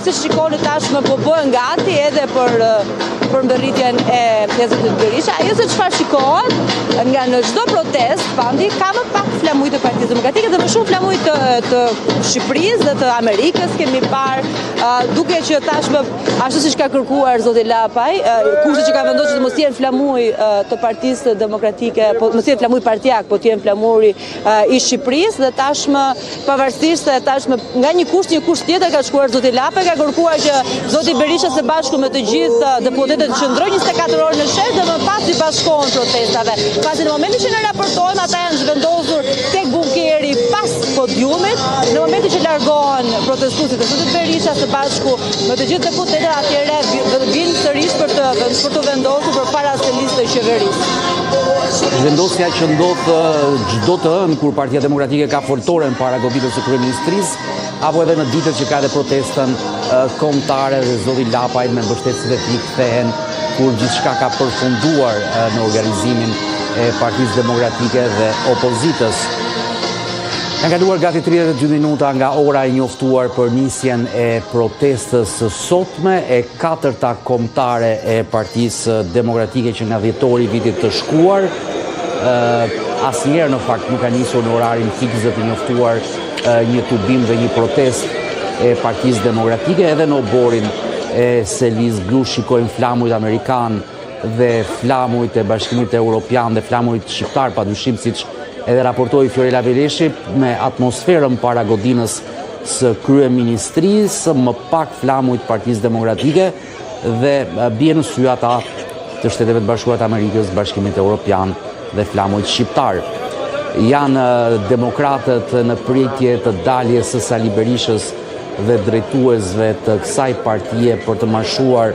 si shikoni tashmë po bëhen gati edhe për mbërritjen e Zotit Berisha. Ajo se çfarë shikohet nga në çdo protestë, pandi ka më pak flamuj të Partisë Demokratike dhe më shumë flamuj të Shqipërisë dhe të Amerikës kemi parë, duke që tashmë ashtu siç ka kërkuar zoti Lapaj, kushtet që ka vendosur të mos jenë flamuj të Partisë Demokratike, mos jenë flamuj partijak, po të jenë flamuri i Shqipërisë dhe tashmë pavarësisht se tashmë nga një kusht tjetër ka shkuar zoti Lapaj, ka kërkuar që zoti Berisha së bashku me të gjithë deputetët të qëndrojnë 24 orë në shes dhe më pas i bashkohen protestave. Pasi në momentin që ne raportojmë, ata janë zhvendosur tek bunkeri pas podiumit, në momentin që largohen protestuesit e zotit Berisha së bashku me të gjithë deputetët, atëherë vinë sërish për të vendosur përpara selisë të qeverisë. Vendosja që ndodh çdo të hënë kur Partia Demokratike ka foltoren para goditës së kryeministrisë, apo edhe në ditët që ka dhe protestën kombëtare dhe zoti Lapaj me mbështetësit e tij kthehen kur gjithçka ka përfunduar në organizimin e Partisë Demokratike dhe opozitës. Kanë kaluar gati 32 minuta nga ora e njoftuar për nisjen e protestës së sotme, e 4-ta kombëtare e Partisë Demokratike që nga dhjetori vitit të shkuar. Asnjëherë në fakt nuk ka nisur në orarin fiks dhe të njoftuar një tubim dhe një protest e Partisë Demokratike. Edhe në oborin e Selis Blu shikojmë flamujt amerikan dhe flamujt e Bashkimit Evropian dhe flamujt shqiptar, padyshim siç edhe raportoi Fiorella Veleshi, me atmosferën para godinës së kryeministrisë, më pak flamujt Partisë Demokratike dhe bie në sy ata të Shteteve të Bashkuara të Amerikës, Bashkimit Evropian dhe flamujt shqiptar. Janë demokratët në pritje të daljes së Sali Berishës dhe drejtuesve të kësaj partie për të marshuar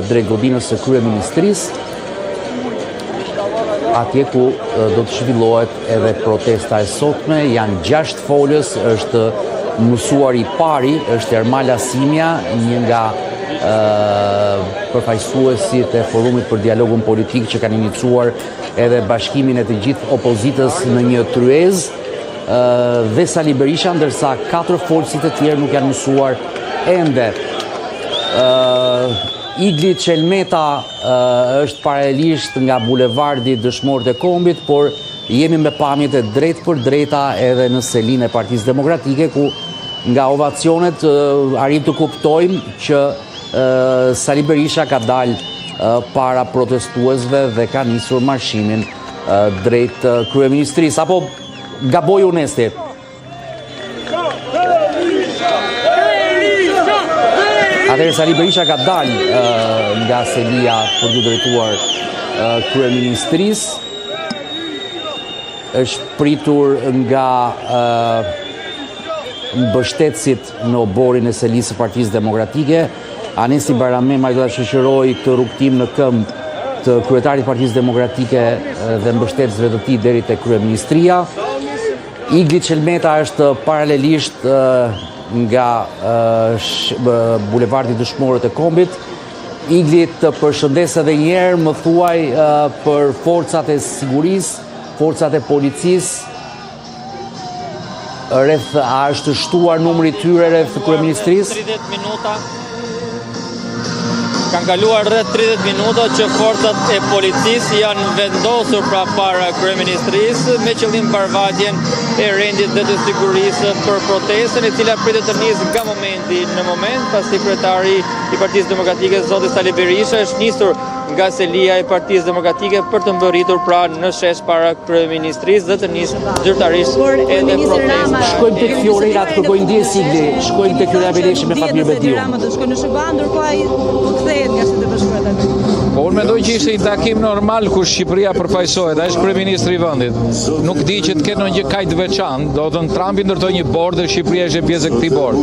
drejt godinës së kryeministrisë, atje ku do të zhvillohet edhe protesta e sotme. Janë 6 folës, është mësuar i pari, është Ermal Asimja, një nga përfaqësuesit e forumit për dialogun politik që kanë iniciuar edhe bashkimin e të gjithë opozitës në një tryezë, dhe Sali Berisha, ndërsa 4 folësit e tjerë nuk janë mësuar ende. Igli Çelmeta është paralelisht nga bulevardi Dëshmorët e Kombit, por jemi me pamjet e drejt për drejta edhe në selinë e Partisë Demokratike, ku nga ovacionet arrim të kuptojmë që Sali Berisha ka dalë para protestuesve dhe ka nisur marshimin drejt kryeministrisë. Apo gaboj Unesti? Atëherë Sali Berisha ka dalë nga selia për të drejtuar kryeministrisë. Është pritur nga mbështetësit në oborin e selisë së Partisë Demokratike. Anesi Baramema do ta shoqëroi këtë rrugtim në këmbë të kryetarit të Partisë Demokratike dhe mbështetësve të tij deri te kryeministria. Igli Çelmeta është paralelisht nga bulevardi Dëshmorët e Kombit. Igli, të përshëndes edhe një herë, më thuaj për forcat e sigurisë, forcat e policisë, rreth a është shtuar numri i tyre rreth kryeministrisë? 30 minuta. Kanë kaluar rreth 30 minuta që forcat e policisë janë vendosur para kryeministrisë me qëllim mbarvajtjen e rendit dhe të sigurisë për protestën, e cila pritet të nisë nga momenti në moment, pasi kryetari i Partisë Demokratike zoti Sali Berisha është nisur nga selia e Partisë Demokratike për të mbërritur pra në shesh para kryeministrisë dhe të nisë zyrtarisht edhe protestë. Shkojmë tek Fiorella të kërkojnë ndjes Igli, shkojmë tek Fiorella Veleshi me Fatmir Bediu. Do shkojnë në SBA, ndërkohë ai do kthehet nga Shtetet e Bashkuara të Amerikës. Po unë mendoj që ishte një takim normal ku Shqipëria përfaqësohet, ai është kryeministri i vendit. Nuk di që të ketë ndonjë kaq të veçantë, do të Trumpi ndërtoi një bord dhe Shqipëria ishte pjesë e këtij bord.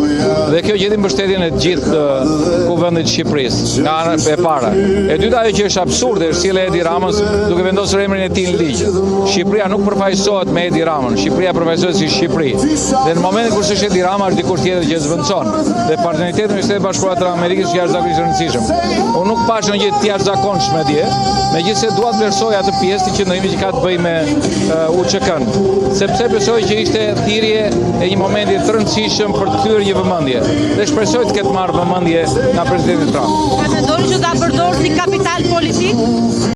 Dhe kjo gjeti mbështetjen e gjithë kuvendit të Shqipërisë, nga ana e para. E dyta ajo që është absurde është sjellja e Edi Ramës duke vendosur emrin e tij në ligj. Shqipëria nuk përfaqësohet me Edi Ramën, Shqipëria përfaqësohet si Shqipëri. Dhe në momentin kur është Edi Rama është dikush tjetër që zvendçon. Dhe partneriteti me Shtetet e Bashkuara të Amerikës është jashtëzakonisht i rëndësishëm. Unë nuk pash ndonjë të jashtëzakonshme zakonshme dje, megjithëse dua të vlerësoj atë pjesë të qendrimit që ka të bëjë me UÇK-n, sepse besoj që ishte thirrje e një momenti të rëndësishëm për të kthyer një vëmendje. Dhe shpresoj të ketë marrë vëmendje nga presidenti Trump. Mendoni që ta përdor si kapital politik?